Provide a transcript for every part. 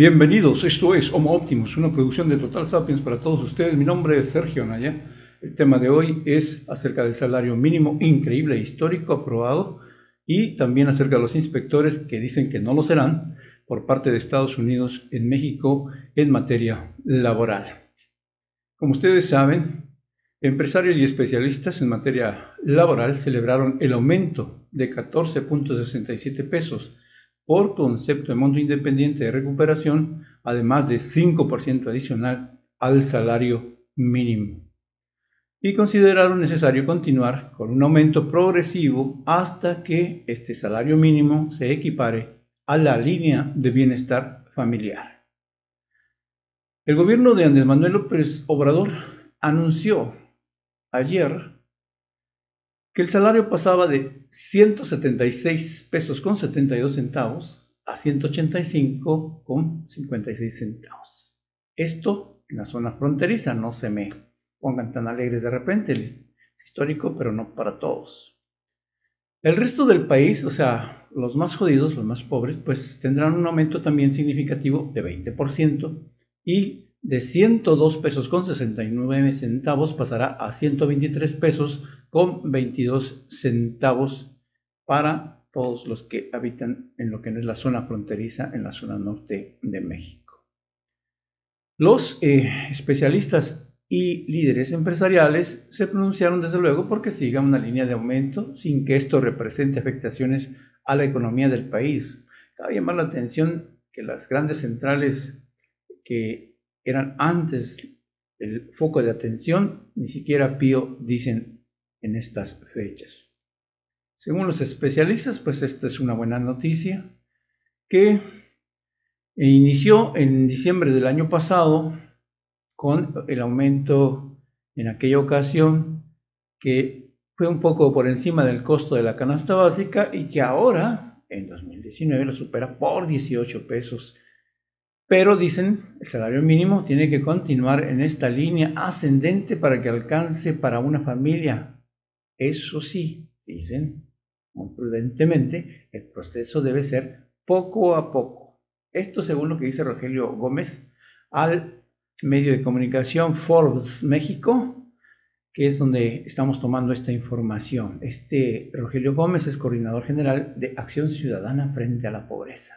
Bienvenidos, esto es Homo Optimus, una producción de Total Sapiens para todos ustedes. Mi nombre es Sergio Naya. El tema de hoy es acerca del salario mínimo increíble e histórico aprobado y también acerca de los inspectores que dicen que no lo serán por parte de Estados Unidos en México en materia laboral. Como ustedes saben, empresarios y especialistas en materia laboral celebraron el aumento de 14.67 pesos por concepto de monto independiente de recuperación, además de 5% adicional al salario mínimo. Y consideraron necesario continuar con un aumento progresivo hasta que este salario mínimo se equipare a la línea de bienestar familiar. El gobierno de Andrés Manuel López Obrador anunció ayer que el salario pasaba de 176 pesos con 72 centavos a 185 con 56 centavos. Esto en la zona fronteriza, no se me pongan tan alegres de repente, es histórico, pero no para todos. El resto del país, o sea, los más jodidos, los más pobres, pues tendrán un aumento también significativo de 20% y de 102 pesos con 69 centavos pasará a 123 pesos con 22 centavos para todos los que habitan en lo que no es la zona fronteriza, en la zona norte de México. Los especialistas y líderes empresariales se pronunciaron desde luego porque siga una línea de aumento sin que esto represente afectaciones a la economía del país. Cabe llamar la atención que las grandes centrales que eran antes el foco de atención, ni siquiera pío dicen en estas fechas. Según los especialistas, pues esta es una buena noticia que inició en diciembre del año pasado con el aumento en aquella ocasión que fue un poco por encima del costo de la canasta básica y que ahora, en 2019, lo supera por 18 pesos. Pero dicen, el salario mínimo tiene que continuar en esta línea ascendente para que alcance para una familia. Eso sí, dicen muy prudentemente, el proceso debe ser poco a poco. Esto según lo que dice Rogelio Gómez al medio de comunicación Forbes México, que es donde estamos tomando esta información. Rogelio Gómez es coordinador general de Acción Ciudadana frente a la pobreza.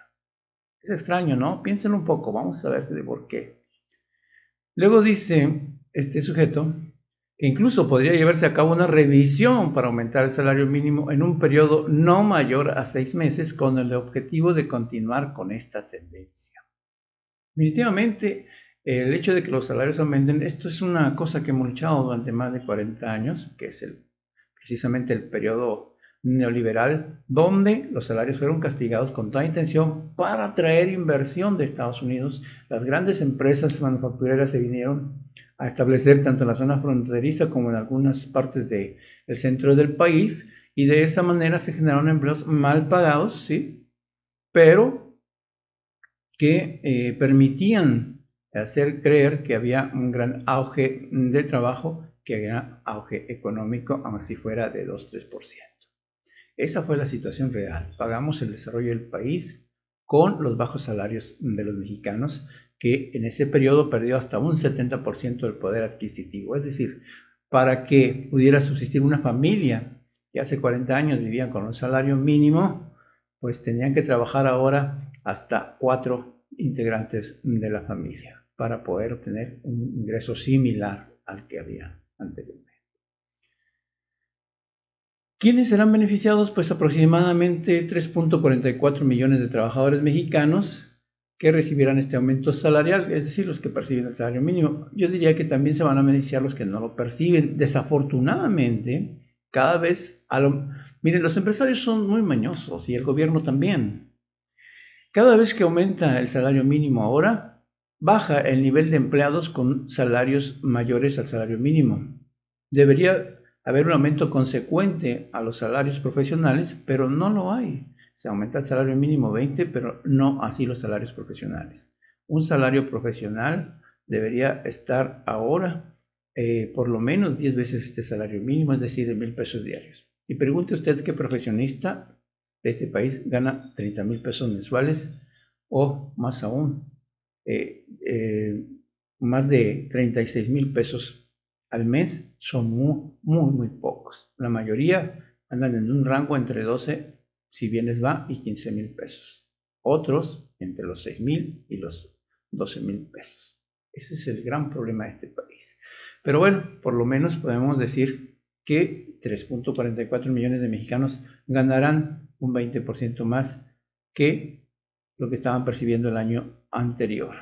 Es extraño, ¿no? Piénsenlo un poco, vamos a ver de por qué. Luego dice este sujeto que incluso podría llevarse a cabo una revisión para aumentar el salario mínimo en un periodo no mayor a 6 meses con el objetivo de continuar con esta tendencia. Definitivamente, el hecho de que los salarios aumenten, esto es una cosa que hemos luchado durante más de 40 años, que es precisamente el periodo neoliberal, donde los salarios fueron castigados con toda intención para atraer inversión de Estados Unidos. Las grandes empresas manufactureras se vinieron a establecer tanto en la zona fronteriza como en algunas partes del centro del país, y de esa manera se generaron empleos mal pagados, ¿sí? Pero que permitían hacer creer que había un gran auge de trabajo, que había auge económico, aun si fuera de 2-3%. Esa fue la situación real. Pagamos el desarrollo del país con los bajos salarios de los mexicanos, que en ese periodo perdió hasta un 70% del poder adquisitivo. Es decir, para que pudiera subsistir una familia que hace 40 años vivía con un salario mínimo, pues tenían que trabajar ahora hasta 4 integrantes de la familia para poder obtener un ingreso similar al que había anteriormente. ¿Quiénes serán beneficiados? Pues aproximadamente 3.44 millones de trabajadores mexicanos que recibirán este aumento salarial, es decir, los que perciben el salario mínimo. Yo diría que también se van a beneficiar los que no lo perciben. Desafortunadamente, cada vez, miren, los empresarios son muy mañosos y el gobierno también. Cada vez que aumenta el salario mínimo ahora, baja el nivel de empleados con salarios mayores al salario mínimo. Debería haber un aumento consecuente a los salarios profesionales, pero no lo hay. Se aumenta el salario mínimo 20, pero no así los salarios profesionales. Un salario profesional debería estar ahora por lo menos 10 veces este salario mínimo, es decir, de 1,000 pesos diarios. Y pregunte usted qué profesionista de este país gana 30,000 pesos mensuales o más aún. más de 36,000 pesos al mes son muy pocos. La mayoría andan en un rango entre 12, si bien les va, y 15,000 pesos. Otros entre los 6,000 y los 12,000 pesos. Ese es el gran problema de este país. Pero bueno, por lo menos podemos decir que 3.44 millones de mexicanos ganarán un 20% más que lo que estaban percibiendo el año anterior.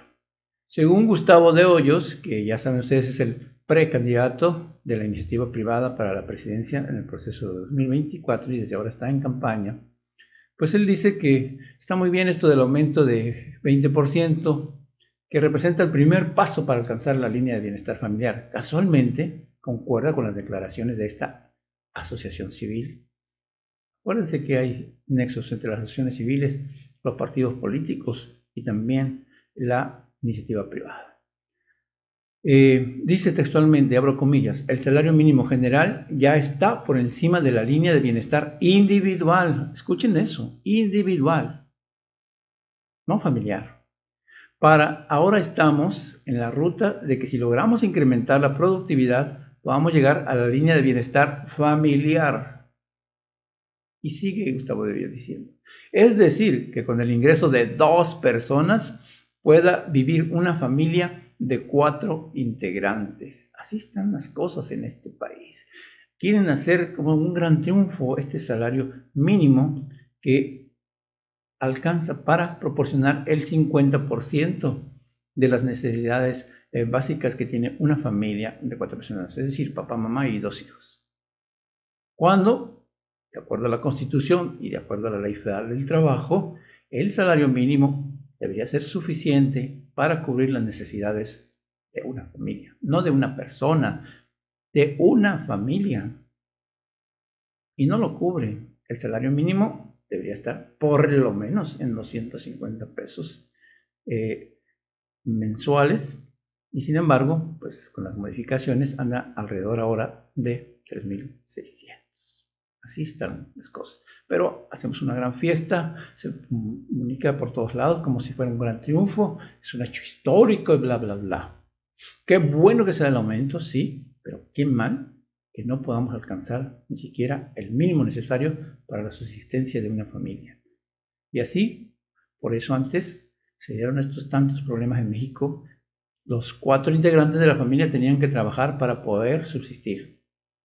Según Gustavo de Hoyos, que ya saben ustedes es el precandidato de la iniciativa privada para la presidencia en el proceso de 2024 y desde ahora está en campaña, pues él dice que está muy bien esto del aumento de 20%, que representa el primer paso para alcanzar la línea de bienestar familiar. Casualmente concuerda con las declaraciones de esta asociación civil. Acuérdense que hay nexos entre las asociaciones civiles, los partidos políticos y también la iniciativa privada. Dice textualmente, abro comillas, el salario mínimo general ya está por encima de la línea de bienestar individual. Escuchen eso, individual, no familiar. Ahora estamos en la ruta de que si logramos incrementar la productividad, podamos llegar a la línea de bienestar familiar. Y sigue Gustavo de Hoyos diciendo, es decir, que con el ingreso de 2 personas pueda vivir una familia de 4 integrantes. Así están las cosas en este país. Quieren hacer como un gran triunfo este salario mínimo que alcanza para proporcionar el 50% de las necesidades básicas que tiene una familia de 4 personas, es decir, papá, mamá y 2 hijos. Cuando, de acuerdo a la Constitución y de acuerdo a la Ley Federal del Trabajo, el salario mínimo debería ser suficiente para cubrir las necesidades de una familia, no de una persona, de una familia. Y no lo cubre. El salario mínimo debería estar por lo menos en 250 pesos mensuales. Y sin embargo, pues con las modificaciones anda alrededor ahora de 3,600. Así están las cosas. Pero hacemos una gran fiesta, se comunica por todos lados como si fuera un gran triunfo, es un hecho histórico y bla, bla, bla. Qué bueno que sea el aumento, sí, pero qué mal que no podamos alcanzar ni siquiera el mínimo necesario para la subsistencia de una familia. Y así, por eso antes se dieron estos tantos problemas en México. Los 4 integrantes de la familia tenían que trabajar para poder subsistir.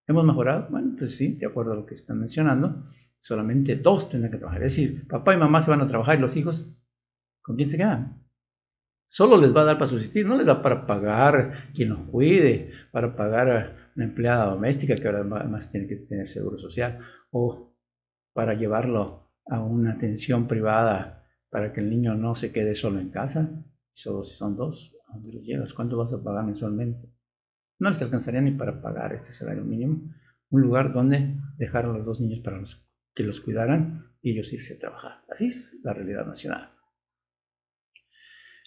¿Hemos mejorado? Bueno, pues sí, de acuerdo a lo que están mencionando, solamente 2 tendrán que trabajar. Es decir, papá y mamá se van a trabajar y los hijos, ¿con quién se quedan? Solo les va a dar para subsistir, no les da para pagar quien los cuide, para pagar a una empleada doméstica que ahora además tiene que tener seguro social, o para llevarlo a una atención privada para que el niño no se quede solo en casa. Solo si son 2, ¿a dónde los llevas? ¿Cuánto vas a pagar mensualmente? No les alcanzaría ni para pagar este salario mínimo. Un lugar donde dejar a los 2 niños para que los cuidaran y ellos irse a trabajar. Así es la realidad nacional.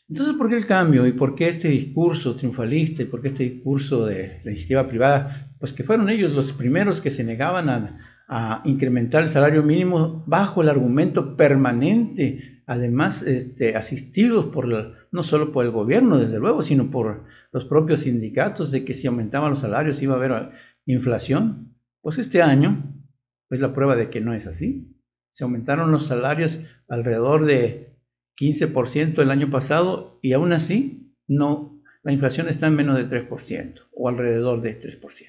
Entonces, ¿por qué el cambio? ¿Y por qué este discurso triunfalista? ¿Y por qué este discurso de la iniciativa privada? Pues que fueron ellos los primeros que se negaban a incrementar el salario mínimo bajo el argumento permanente, además asistidos no solo por el gobierno, desde luego, sino por los propios sindicatos, de que si aumentaban los salarios iba a haber inflación. Pues este año es la prueba de que no es así. Se aumentaron los salarios alrededor de 15% el año pasado y aún así no, la inflación está en menos de 3% o alrededor de 3%,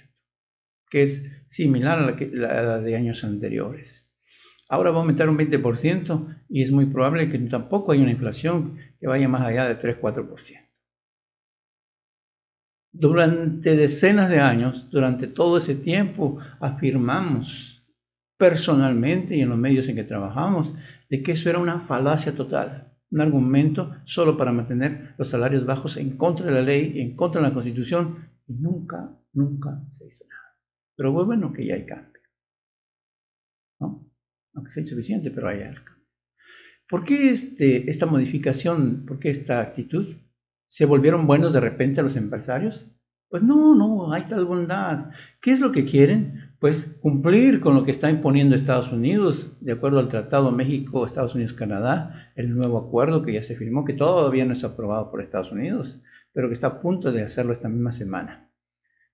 que es similar a la de años anteriores. Ahora va a aumentar un 20% y es muy probable que tampoco haya una inflación que vaya más allá de 3-4%. Durante decenas de años, durante todo ese tiempo, afirmamos personalmente y en los medios en que trabajamos de que eso era una falacia total. Un argumento solo para mantener los salarios bajos en contra de la ley, en contra de la Constitución, y nunca se hizo nada. Pero bueno que ya hay cambio, ¿no? Aunque sea insuficiente, pero hay algo. ¿Por qué esta modificación, por qué esta actitud? ¿Se volvieron buenos de repente a los empresarios? Pues no hay tal bondad. ¿Qué es lo que quieren? pues cumplir con lo que está imponiendo Estados Unidos, de acuerdo al Tratado México, Estados Unidos, Canadá, el nuevo acuerdo que ya se firmó, que todavía no es aprobado por Estados Unidos, pero que está a punto de hacerlo esta misma semana.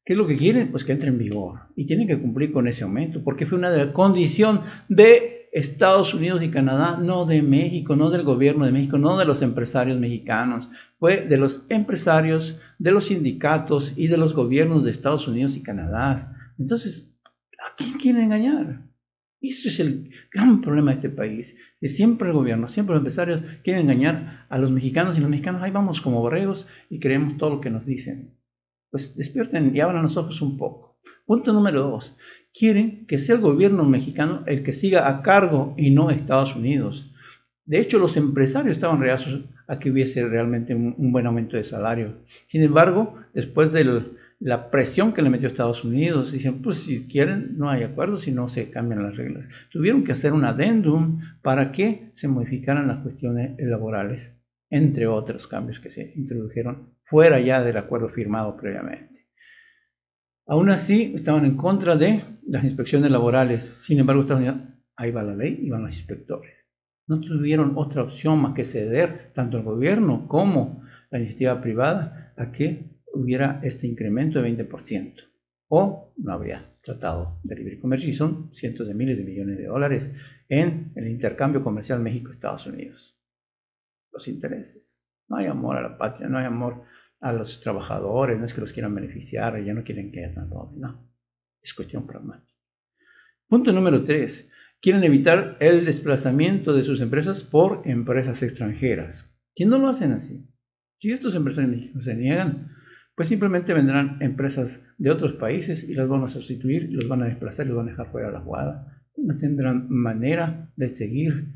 ¿Qué es lo que quieren? Pues que entre en vigor y tienen que cumplir con ese aumento, porque fue una condición de Estados Unidos y Canadá, no de México, no del gobierno de México, no de los empresarios mexicanos, fue de los empresarios, de los sindicatos y de los gobiernos de Estados Unidos y Canadá. Entonces, ¿a quién quieren engañar? Eso es el gran problema de este país, que siempre el gobierno, siempre los empresarios quieren engañar a los mexicanos y los mexicanos ahí vamos como borregos y creemos todo lo que nos dicen. Pues despierten y abran los ojos un poco. Punto número 2. Quieren que sea el gobierno mexicano el que siga a cargo y no Estados Unidos. De hecho, los empresarios estaban reacios a que hubiese realmente un buen aumento de salario. Sin embargo, después de la presión que le metió Estados Unidos, dicen, pues si quieren, no hay acuerdo si no se cambian las reglas. Tuvieron que hacer un adendum para que se modificaran las cuestiones laborales, entre otros cambios que se introdujeron fuera ya del acuerdo firmado previamente. Aún así, estaban en contra de las inspecciones laborales. Sin embargo, Estados Unidos, ahí va la ley y van los inspectores. No tuvieron otra opción más que ceder tanto el gobierno como la iniciativa privada a que hubiera este incremento de 20%. O no habría tratado de libre comercio y son cientos de miles de millones de dólares en el intercambio comercial México-Estados Unidos. Los intereses. No hay amor a la patria, no hay amor a los trabajadores, no es que los quieran beneficiar, ya no quieren que hagan todo, no. Es cuestión pragmática. Punto número 3. Quieren evitar el desplazamiento de sus empresas por empresas extranjeras. Si no lo hacen así, si estos empresarios mexicanos se niegan, pues simplemente vendrán empresas de otros países y las van a sustituir, los van a desplazar y los van a dejar fuera de la jugada. Y no tendrán manera de seguir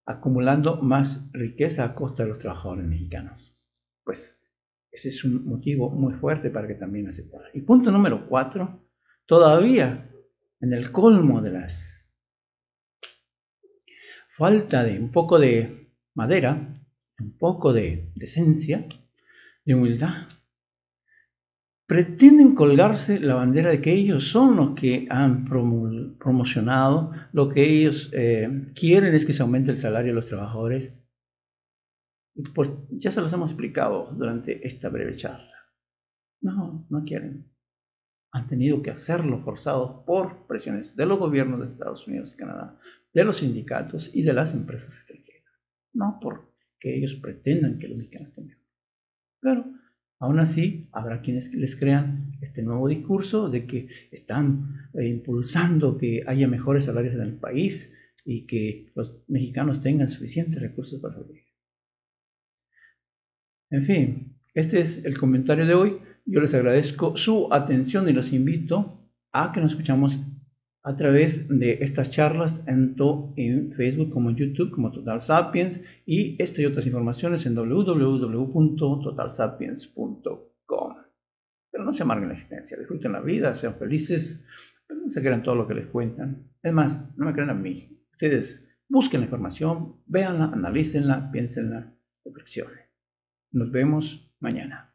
acumulando más riqueza a costa de los trabajadores mexicanos. Pues ese es un motivo muy fuerte para que también aceptaran. Y punto número 4, todavía en el colmo de las falta de un poco de madera, un poco de decencia, de humildad, pretenden colgarse la bandera de que ellos son los que han promocionado, lo que ellos quieren es que se aumente el salario de los trabajadores. Pues ya se los hemos explicado durante esta breve charla. No, no quieren. Han tenido que hacerlo forzados por presiones de los gobiernos de Estados Unidos y Canadá, de los sindicatos y de las empresas extranjeras. No porque ellos pretendan que los mexicanos estén mejor. Pero aún así habrá quienes les crean este nuevo discurso de que están impulsando que haya mejores salarios en el país y que los mexicanos tengan suficientes recursos para sobrevivir. En fin, este es el comentario de hoy. Yo les agradezco su atención y los invito a que nos escuchamos a través de estas charlas tanto en Facebook como en YouTube como Total Sapiens y esta y otras informaciones en www.totalsapiens.com. Pero no se amarguen la existencia, disfruten la vida, sean felices, pero no se crean todo lo que les cuentan. Es más, no me crean a mí. Ustedes busquen la información, véanla, analícenla, piénsenla, reflexionen. Nos vemos mañana.